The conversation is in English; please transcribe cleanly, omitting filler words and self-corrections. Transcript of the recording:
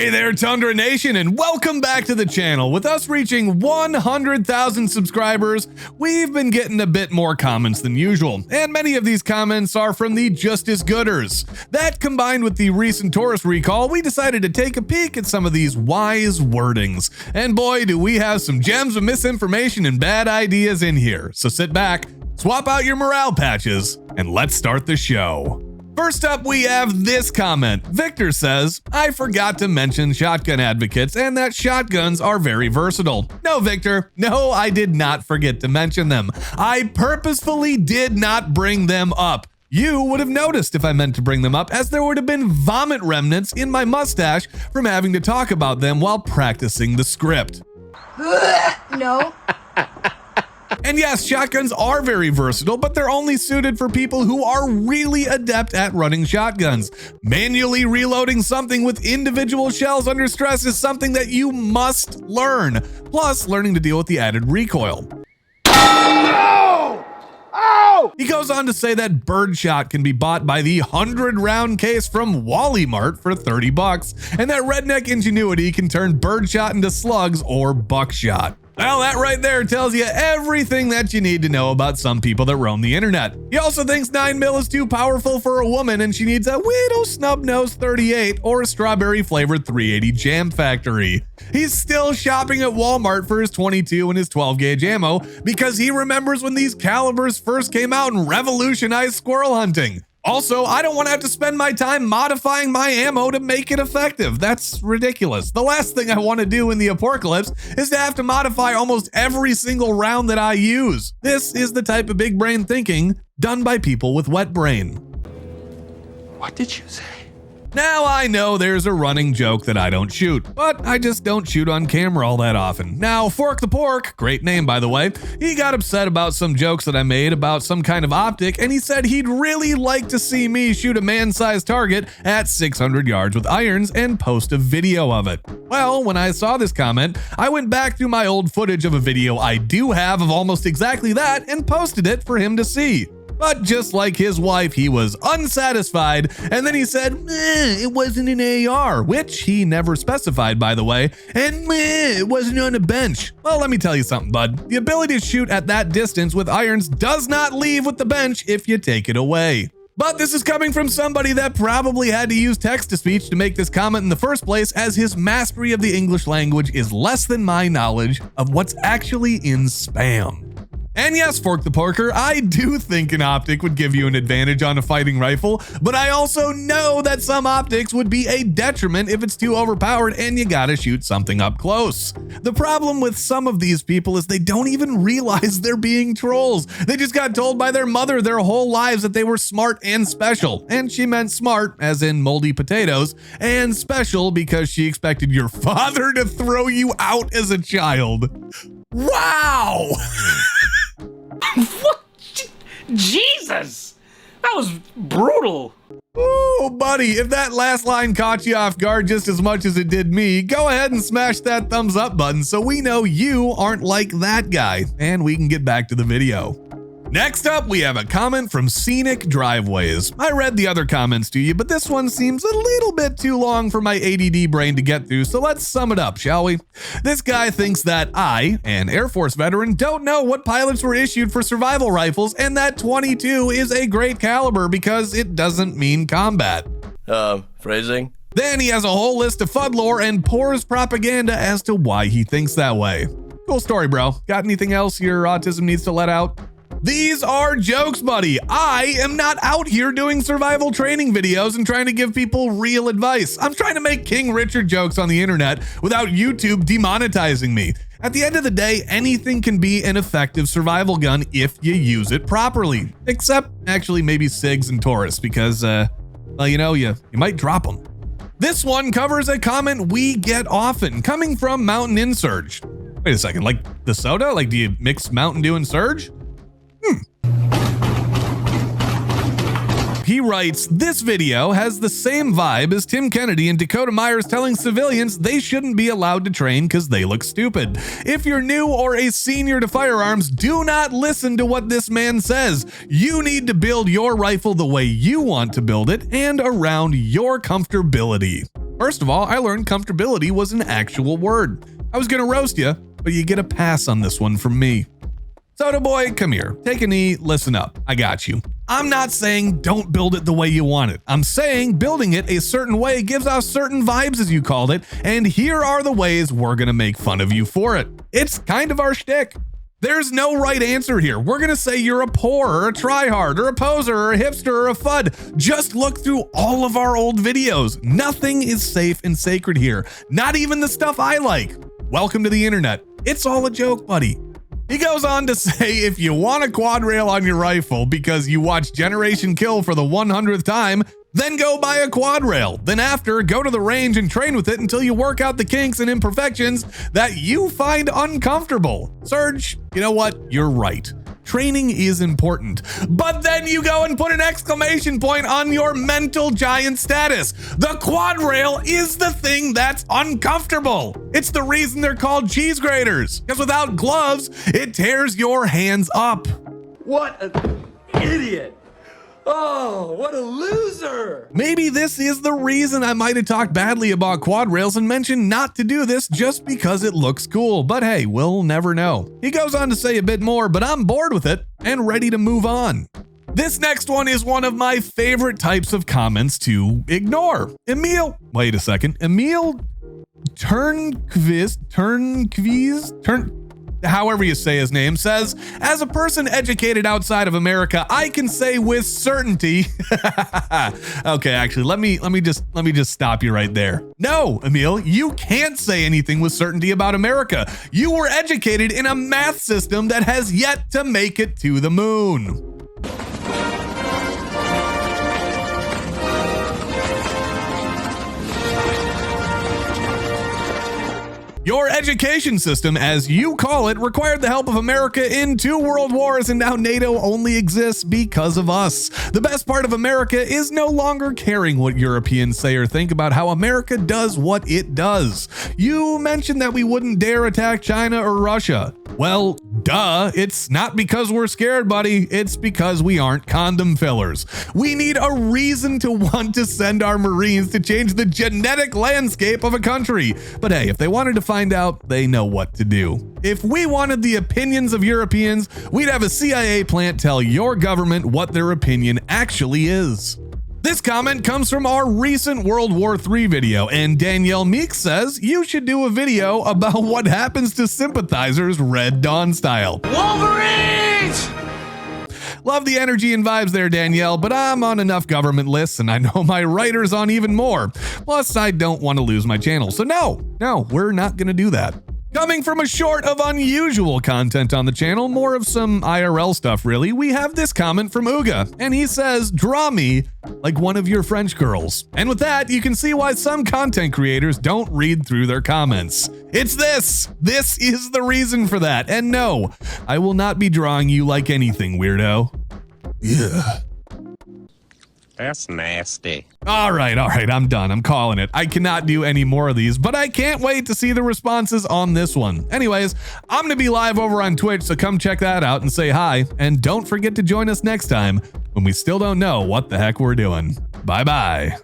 Hey there, Tundra Nation, and welcome back to the channel. With us reaching 100,000 subscribers, we've been getting a bit more comments than usual, and many of these comments are from the just as gooders. That combined with the recent Taurus recall, we decided to take a peek at some of these wise wordings. And boy, do we have some gems of misinformation and bad ideas in here. So sit back, swap out your morale patches, and let's start the show. First up, we have this comment. Victor says, I forgot to mention shotgun advocates and that shotguns are very versatile. No, Victor, no, I did not forget to mention them. I purposefully did not bring them up. You would have noticed if I meant to bring them up, as there would have been vomit remnants in my mustache from having to talk about them while practicing the script. No. And yes, shotguns are very versatile, but they're only suited for people who are really adept at running shotguns. Manually reloading something with individual shells under stress is something that you must learn, plus learning to deal with the added recoil. He goes on to say that birdshot can be bought by the 100-round case from Wally Mart for $30, and that redneck ingenuity can turn birdshot into slugs or buckshot. Well, that right there tells you everything that you need to know about some people that roam the internet. He also thinks 9mm is too powerful for a woman and she needs a Widow Snub-Nose 38 or a strawberry-flavored 380 Jam Factory. He's still shopping at Walmart for his 22 and his 12-gauge ammo because he remembers when these calibers first came out and revolutionized squirrel hunting. Also, I don't want to have to spend my time modifying my ammo to make it effective. That's ridiculous. The last thing I want to do in the apocalypse is to have to modify almost every single round that I use. This is the type of big brain thinking done by people with wet brain. What did you say? Now I know there's a running joke that I don't shoot, but I just don't shoot on camera all that often. Now, Fork the Pork, great name by the way, he got upset about some jokes that I made about some kind of optic, and he said he'd really like to see me shoot a man-sized target at 600 yards with irons and post a video of it. Well, when I saw this comment, I went back through my old footage of a video I do have of almost exactly that and posted it for him to see. But just like his wife, he was unsatisfied, and then he said, it wasn't an AR, which he never specified, by the way, and it wasn't on a bench. Well, let me tell you something, bud. The ability to shoot at that distance with irons does not leave with the bench if you take it away. But this is coming from somebody that probably had to use text-to-speech to make this comment in the first place, as his mastery of the English language is less than my knowledge of what's actually in spam. And yes, Fork the Porker, I do think an optic would give you an advantage on a fighting rifle, but I also know that some optics would be a detriment if it's too overpowered and you gotta shoot something up close. The problem with some of these people is they don't even realize they're being trolls. They just got told by their mother their whole lives that they were smart and special, and she meant smart as in moldy potatoes, and special because she expected your father to throw you out as a child. Wow! What? Jesus! That was brutal. Ooh, buddy, if that last line caught you off guard just as much as it did me, go ahead and smash that thumbs up button so we know you aren't like that guy, and we can get back to the video. Next up, we have a comment from Scenic Driveways. I read the other comments to you, but this one seems a little bit too long for my ADD brain to get through, so let's sum it up, shall we? This guy thinks that I, an Air Force veteran, don't know what pilots were issued for survival rifles, and that 22 is a great caliber because it doesn't mean combat. Phrasing? Then he has a whole list of FUD lore and pours propaganda as to why he thinks that way. Cool story, bro. Got anything else your autism needs to let out? These are jokes, buddy. I am not out here doing survival training videos and trying to give people real advice. I'm trying to make King Richard jokes on the internet without YouTube demonetizing me. At the end of the day, anything can be an effective survival gun if you use it properly. Except actually maybe SIGs and Taurus because, well, you know, you might drop them. This one covers a comment we get often coming from Mountain Inn Surge. Wait a second, like the soda? Like, do you mix Mountain Dew and Surge? He writes, this video has the same vibe as Tim Kennedy and Dakota Myers telling civilians they shouldn't be allowed to train because they look stupid. If you're new or a senior to firearms, do not listen to what this man says. You need to build your rifle the way you want to build it and around your comfortability. First of all, I learned comfortability was an actual word. I was gonna roast you, but you get a pass on this one from me. Soda boy, come here. Take a knee, listen up. I got you. I'm not saying don't build it the way you want it. I'm saying building it a certain way gives off certain vibes, as you called it, and here are the ways we're gonna make fun of you for it. It's kind of our shtick. There's no right answer here. We're gonna say you're a poor or a tryhard or a poser or a hipster or a FUD. Just look through all of our old videos. Nothing is safe and sacred here. Not even the stuff I like. Welcome to the internet. It's all a joke, buddy. He goes on to say, if you want a quad rail on your rifle because you watch Generation Kill for the 100th time, then go buy a quad rail. Then after, go to the range and train with it until you work out the kinks and imperfections that you find uncomfortable. Serge, you know what? You're right. Training is important, but then you go and put an exclamation point on your mental giant status. The quad rail is the thing that's uncomfortable. It's the reason they're called cheese graters, because without gloves, it tears your hands up. What an idiot. Oh, what a loser. Maybe this is the reason I might have talked badly about quad rails and mentioned not to do this just because it looks cool, but hey, we'll never know. He goes on to say a bit more, but I'm bored with it and ready to move on. This next one is one of my favorite types of comments to ignore. Emil however you say his name, says, as a person educated outside of America, I can say with certainty. Okay, actually, let me just stop you right there. No, Emil, you can't say anything with certainty about America. You were educated in a math system that has yet to make it to the moon. Your education system, as you call it, required the help of America in 2 world wars, and now NATO only exists because of us. The best part of America is no longer caring what Europeans say or think about how America does what it does. You mentioned that we wouldn't dare attack China or Russia. Well, duh, it's not because we're scared, buddy. It's because we aren't condom fillers. We need a reason to want to send our Marines to change the genetic landscape of a country. But hey, if they wanted to find out, they know what to do. If we wanted the opinions of Europeans, we'd have a CIA plant tell your government what their opinion actually is. This comment comes from our recent World War III video, and Danielle Meeks says you should do a video about what happens to sympathizers Red Dawn style. Wolverines! Love the energy and vibes there, Danielle, but I'm on enough government lists and I know my writer's on even more. Plus, I don't want to lose my channel, so no, we're not going to do that. Coming from a short of unusual content on the channel, more of some IRL stuff really, we have this comment from Uga, and he says, draw me like one of your French girls. And with that, you can see why some content creators don't read through their comments. It's this! This is the reason for that, and no, I will not be drawing you like anything, weirdo. Yeah. That's nasty. All right, I'm done. I'm calling it. I cannot do any more of these, but I can't wait to see the responses on this one. Anyways, I'm gonna be live over on Twitch, so come check that out and say hi. And don't forget to join us next time when we still don't know what the heck we're doing. Bye-bye.